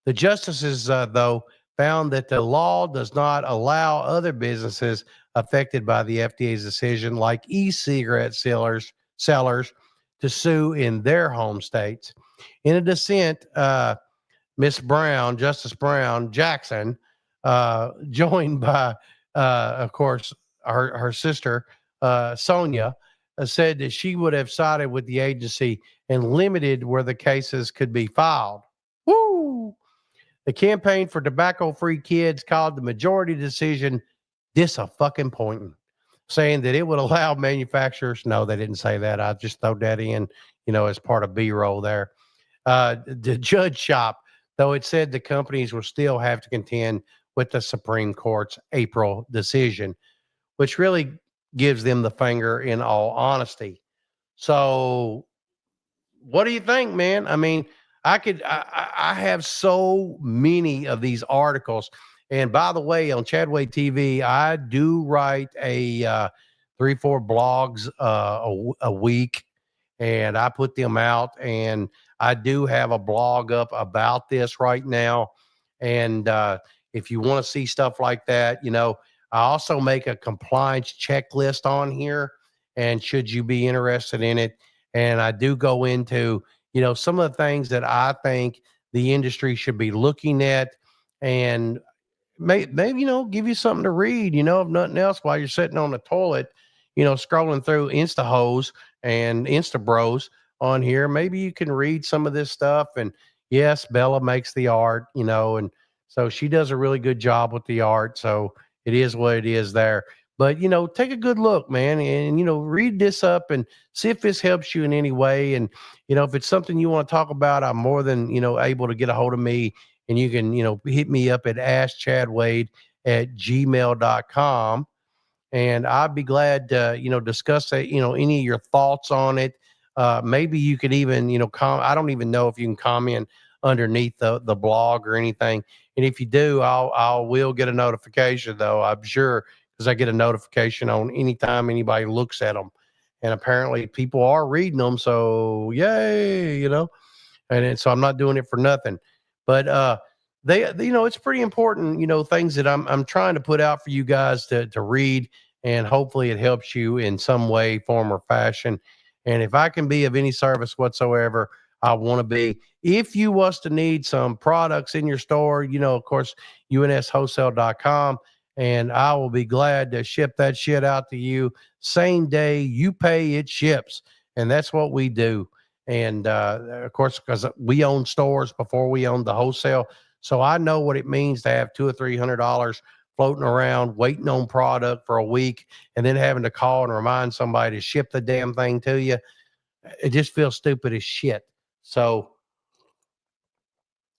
The justices, though, found that the law does not allow other businesses affected by the FDA's decision, like e-cigarette sellers, to sue in their home states. In a dissent, Miss Brown, Justice Brown Jackson, joined by, of course, her sister, Sonia, said that she would have sided with the agency and limited where the cases could be filed. Woo! The Campaign for Tobacco Free Kids called the majority decision disappointing, saying that it would allow manufacturers. No, they didn't say that. I just throw that in, as part of B roll there. The judge shop, though it said the companies will still have to contend with the Supreme Court's April decision, which really gives them the finger in all honesty. So what do you think, man? I mean, I have so many of these articles. And by the way, on Chadway TV, I do write a 3, 4 blogs a week, and I put them out. And I do have a blog up about this right now. And if you want to see stuff like that, I also make a compliance checklist on here. And should you be interested in it, and I do go into, some of the things that I think the industry should be looking at, and maybe, give you something to read, if nothing else, while you're sitting on the toilet, scrolling through Instahose and Instabros on here. Maybe you can read some of this stuff. And yes, Bella makes the art, and so she does a really good job with the art. So it is what it is there. But, take a good look, man, and, read this up and see if this helps you in any way. And, if it's something you want to talk about, I'm more than, able to get a hold of me, and you can, hit me up at askchadwade@gmail.com. And I'd be glad to, discuss that, any of your thoughts on it. Maybe you could even, I don't even know if you can comment underneath the blog or anything. And if you do, I will get a notification, though, I'm sure, because I get a notification on anytime anybody looks at them. And apparently people are reading them. So yay, and so I'm not doing it for nothing. But it's pretty important, things that I'm trying to put out for you guys to read, and hopefully it helps you in some way, form, or fashion. And if I can be of any service whatsoever, I want to be. If you was to need some products in your store, of course, UNSWholesale.com, and I will be glad to ship that shit out to you same day you pay, it ships. And that's what we do. And of course, because we own stores before we owned the wholesale, so I know what it means to have $200 or $300 floating around, waiting on product for a week, and then having to call and remind somebody to ship the damn thing to you. It just feels stupid as shit. So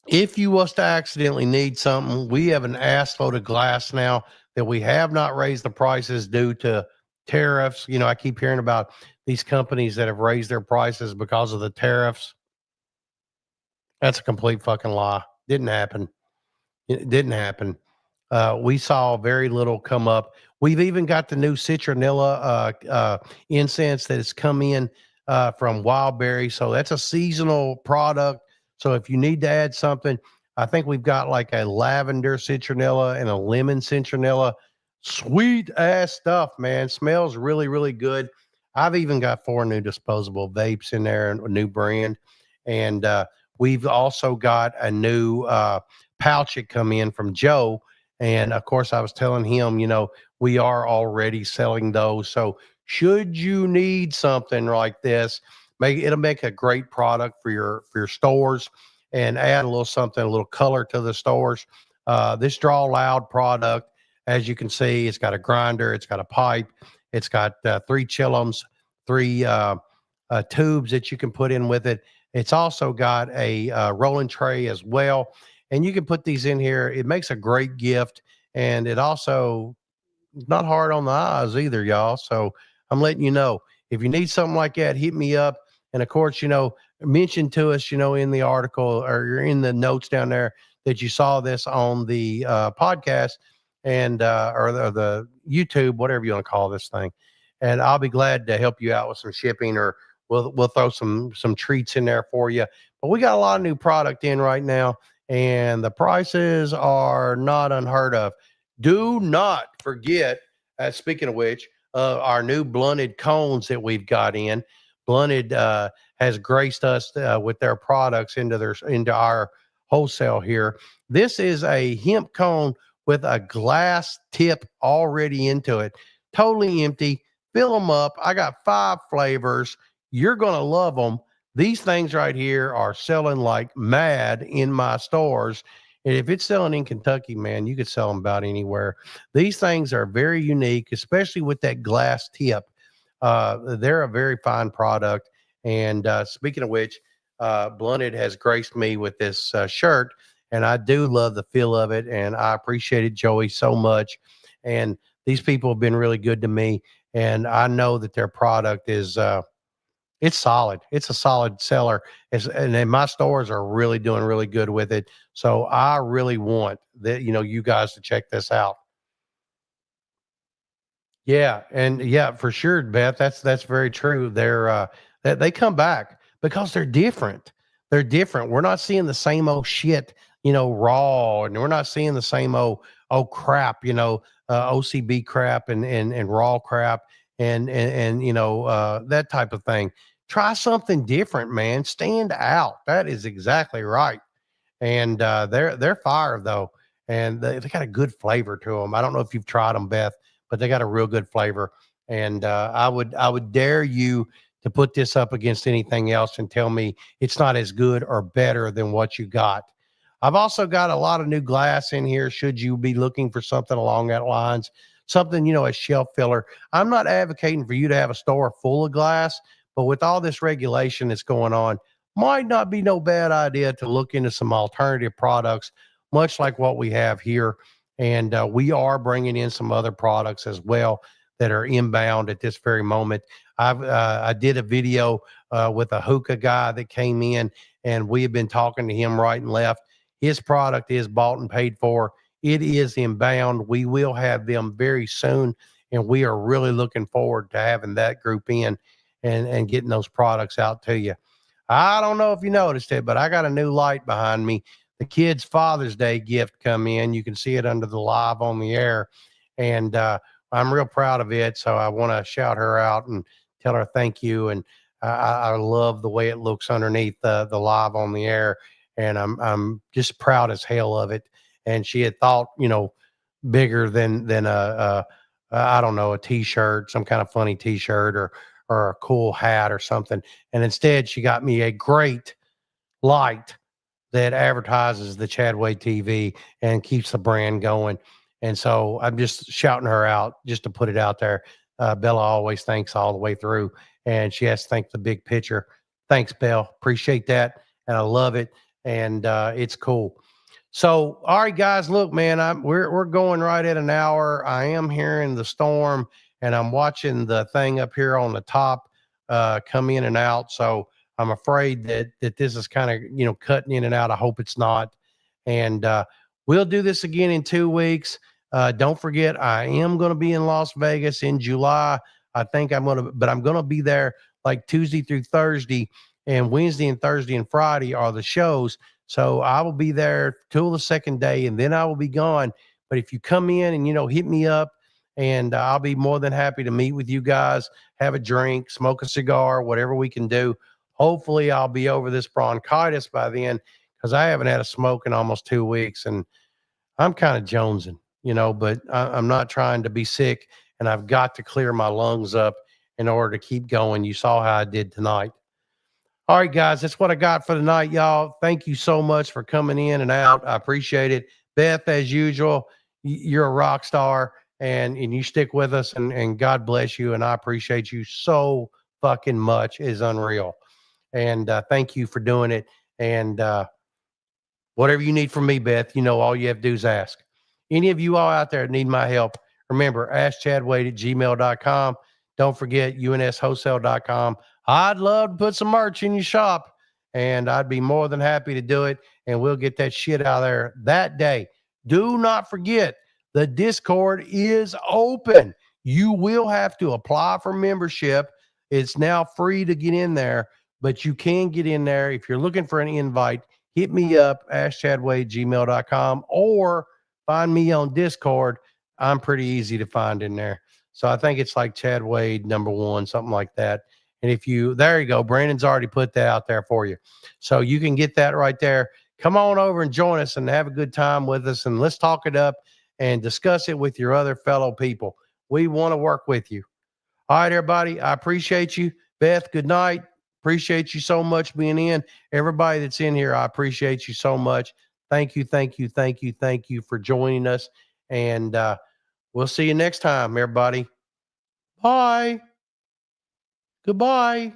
if you was to accidentally need something, we have an ass load of glass now that we have not raised the prices due to tariffs. I keep hearing about these companies that have raised their prices because of the tariffs. That's a complete fucking lie. Didn't happen. It didn't happen. We saw very little come up. We've even got the new citronella incense that has come in from Wildberry. So that's a seasonal product. So if you need to add something, I think we've got like a lavender citronella and a lemon citronella. Sweet ass stuff, man. Smells really, really good. I've even got 4 new disposable vapes in there, and a new brand. And we've also got a new pouch that come in from Joe. And of course, I was telling him, we are already selling those. So should you need something like this, it'll make a great product for your stores, and add a little something, a little color to the stores. This Draw Loud product, as you can see, it's got a grinder, it's got a pipe, it's got 3 chillums, 3 tubes that you can put in with it. It's also got a rolling tray as well. And you can put these in here. It makes a great gift. And it also not hard on the eyes either, y'all. So I'm letting you know, if you need something like that, hit me up. And of course, mention to us, in the article or in the notes down there that you saw this on the podcast and or the YouTube, whatever you want to call this thing. And I'll be glad to help you out with some shipping, or we'll throw some treats in there for you. But we got a lot of new product in right now, and the prices are not unheard of. Do not forget, speaking of which, our new blunted cones that we've got in. Blunted has graced us with their products into our wholesale here. This is a hemp cone with a glass tip already into it, totally empty. Fill them up. I got 5 flavors. You're gonna love them. These things right here are selling like mad in my stores. And if it's selling in Kentucky, man, you could sell them about anywhere. These things are very unique, especially with that glass tip. They're a very fine product. And speaking of which, Blunted has graced me with this shirt, and I do love the feel of it. And I appreciate it, Joey, so much. And these people have been really good to me. And I know that their product is it's solid. It's a solid seller. And then my stores are really doing really good with it. So I really want that, you guys to check this out. Yeah, and yeah, for sure, Beth. That's very true. They come back because they're different. They're different. We're not seeing the same old shit, raw, and we're not seeing the same old crap, OCB crap and raw crap and that type of thing. Try something different, man. Stand out. That is exactly right. And they're fire though, and they got a good flavor to them. I don't know if you've tried them, Beth, but they got a real good flavor. And I would dare you to put this up against anything else and tell me it's not as good or better than what you got. I've also got a lot of new glass in here. Should you be looking for something along that lines, something a shelf filler. I'm not advocating for you to have a store full of glass, but with all this regulation that's going on, might not be no bad idea to look into some alternative products, much like what we have here. And we are bringing in some other products as well that are inbound at this very moment. I did a video with a hookah guy that came in, and we have been talking to him right and left. His product is bought and paid for. It is inbound. We will have them very soon, and we are really looking forward to having that group in and getting those products out to you. I don't know if you noticed it, but I got a new light behind me. The kid's Father's Day gift come in. You can see it under the live on the air, and I'm real proud of it. So I want to shout her out and tell her thank you. And I love the way it looks underneath the live on the air, and I'm just proud as hell of it. And she had thought, bigger than I don't know, a T-shirt, some kind of funny T-shirt or a cool hat or something. And instead, she got me a great light that advertises the Chadway TV and keeps the brand going. And so I'm just shouting her out just to put it out there. Bella always thanks all the way through, and she has to thank the big picture. Thanks, Belle. Appreciate that, and I love it, and it's cool. So, all right, guys, look, man, we're going right at an hour. I am hearing the storm, and I'm watching the thing up here on the top come in and out. So I'm afraid that this is kind of cutting in and out. I hope it's not. And we'll do this again in 2 weeks. Don't forget, I am going to be in Las Vegas in July. I think but I'm going to be there like Tuesday through Thursday, and Wednesday and Thursday and Friday are the shows. So I will be there till the second day, and then I will be gone. But if you come in and hit me up, and I'll be more than happy to meet with you guys, have a drink, smoke a cigar, whatever we can do. Hopefully, I'll be over this bronchitis by then, because I haven't had a smoke in almost 2 weeks, and I'm kind of jonesing, but I'm not trying to be sick, and I've got to clear my lungs up in order to keep going. You saw how I did tonight. All right, guys, that's what I got for tonight, y'all. Thank you so much for coming in and out. I appreciate it. Beth, as usual, you're a rock star, and you stick with us, and God bless you, and I appreciate you so fucking much. It's unreal. And thank you for doing it. And whatever you need from me, Beth, all you have to do is ask. Any of you all out there that need my help, remember, askchadwade@gmail.com. Don't forget, UNSWholesale.com. I'd love to put some merch in your shop, and I'd be more than happy to do it. And we'll get that shit out of there that day. Do not forget, the Discord is open. You will have to apply for membership. It's now free to get in there, but you can get in there. If you're looking for an invite, hit me up, askchadwade@gmail.com, or find me on Discord. I'm pretty easy to find in there. So I think it's like Chad Wade #1, something like that. And if you, there you go, Brandon's already put that out there for you. So you can get that right there. Come on over and join us and have a good time with us. And let's talk it up and discuss it with your other fellow people. We want to work with you. All right, everybody. I appreciate you. Beth, good night. Appreciate you so much being in. Everybody that's in here, I appreciate you so much. Thank you, thank you, thank you, thank you for joining us. And we'll see you next time, everybody. Bye. Goodbye.